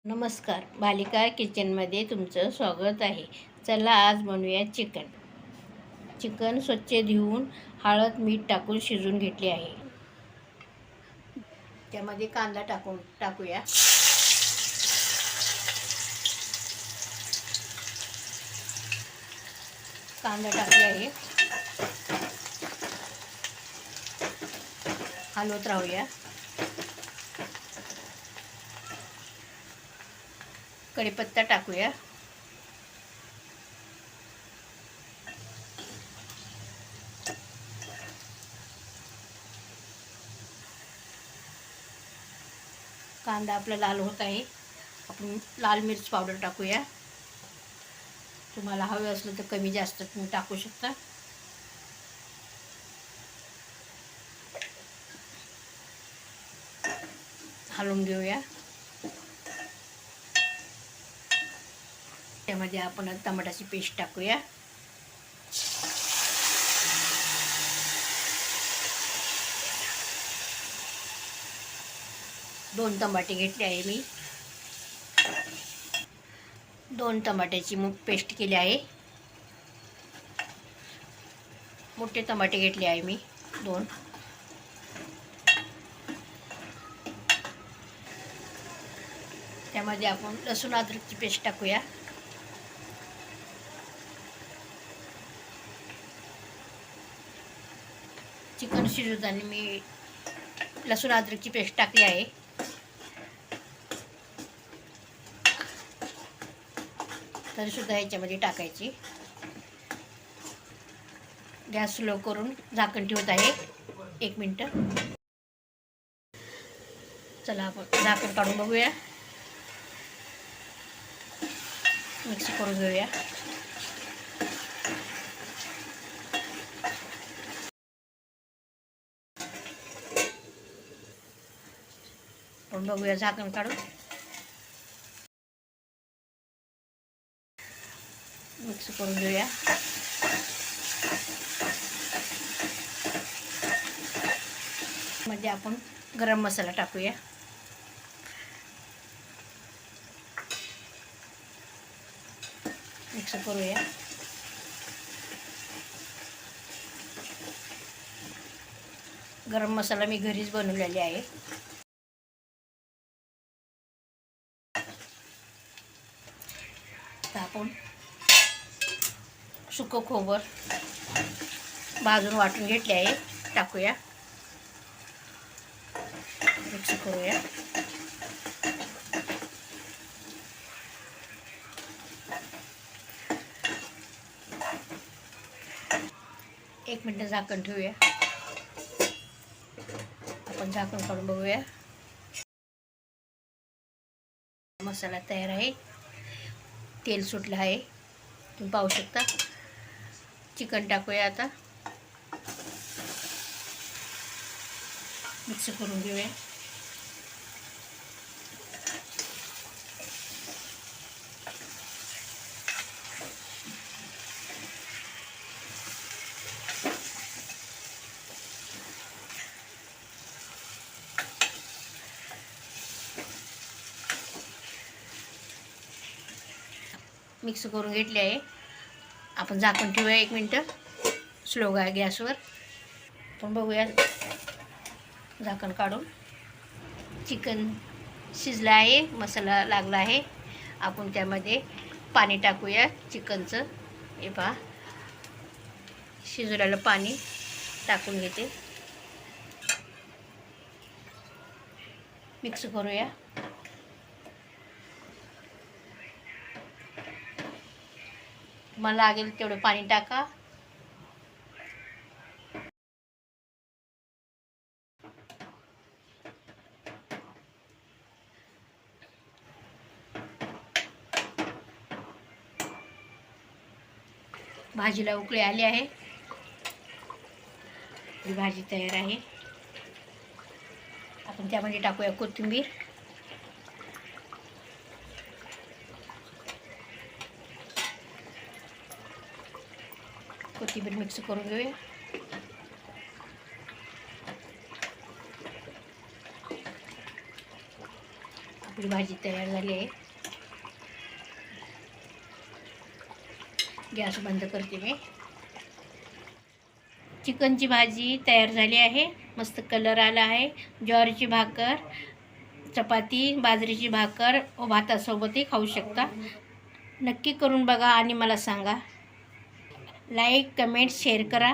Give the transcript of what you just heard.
नमस्कार, बालिका किचनमध्ये तुमचं स्वागत आहे. चला आज बनवूया चिकन. चिकन स्वच्छ धुवून हळद मीठ टाकून शिजवून घेतले आहे. त्यामध्ये कांदा टाकूया. कांदा टाकले आहे. हलवत राहूया. कढीपत्ता टाकूया. कांदा आपला लाल होत आहे. आपण लाल मिर्च पावडर टाकूया. तुम्हाला हवे असलं तर कमी जास्त तुम्ही टाकू शकता. हलवून घेऊया. त्यामध्ये आपण टमाट्याची पेस्ट टाकूया. दोन टमाटे घेतले आहे मी. 2 टमाट्याची पेस्ट केली आहे. मोठे टमाटे घेतले आहे मी 2. त्यामध्ये आपण लसूण अद्रकची पेस्ट टाकूया. चिकन शिजवताना मी लसूण अद्रकची पेस्ट टाकली आहे. तरीसुद्धा ह्याच्यामध्ये टाकायची. गॅस स्लो करून झाकण ठेवत आहे 1 मिनटं. चला आपण झाकण काढून बघूया. मिक्स करून घेऊया. आपण बघूया झाकण काढून. मिक्स करून घेऊया. मध्ये आपण गरम मसाला टाकूया. मिक्स करूया. गरम मसाला मी घरीच बनवलेले आहे. तर आपण सुकं खोबर भाजून वाटून घेतले आहे. टाकूया. मिक्स करूया. एक मिनिट झाकण ठेवूया. आपण झाकण काढून बघूया. मसाला तयार आहे. तेल सुटलं आहे, तुम्ही पाहू शकता. चिकन टाकूया. आता मिक्स करून घेऊया. मिक्स करून घेतले आहे. आपण झाकण ठेवूया 1 मिनटं स्लो गॅसवर. आपण बघूया झाकण काढून. चिकन शिजलं आहे, मसाला लागला आहे. आपण त्यामध्ये पाणी टाकूया चिकनचं. हे पहा, शिजवलेलं पाणी टाकून घेते. मिक्स करूया. मला लागेल तेवढं पाणी टाका. भाजीला उकळी आली आहे. ही भाजी तयार आहे. आपण त्यामध्ये टाकूया कोथिंबीर. कोथिंबीर मिक्स करून घेऊया. आपली भाजी तयार झाली आहे. गॅस बंद करते मी. चिकनची भाजी तयार झाली आहे. मस्त कलर आला आहे. ज्वारीची भाकर, चपाती, बाजरीची भाकर व भातासोबतही खाऊ शकता. नक्की करून बघा आणि मला सांगा. लाईक, कमेंट, शेअर करा.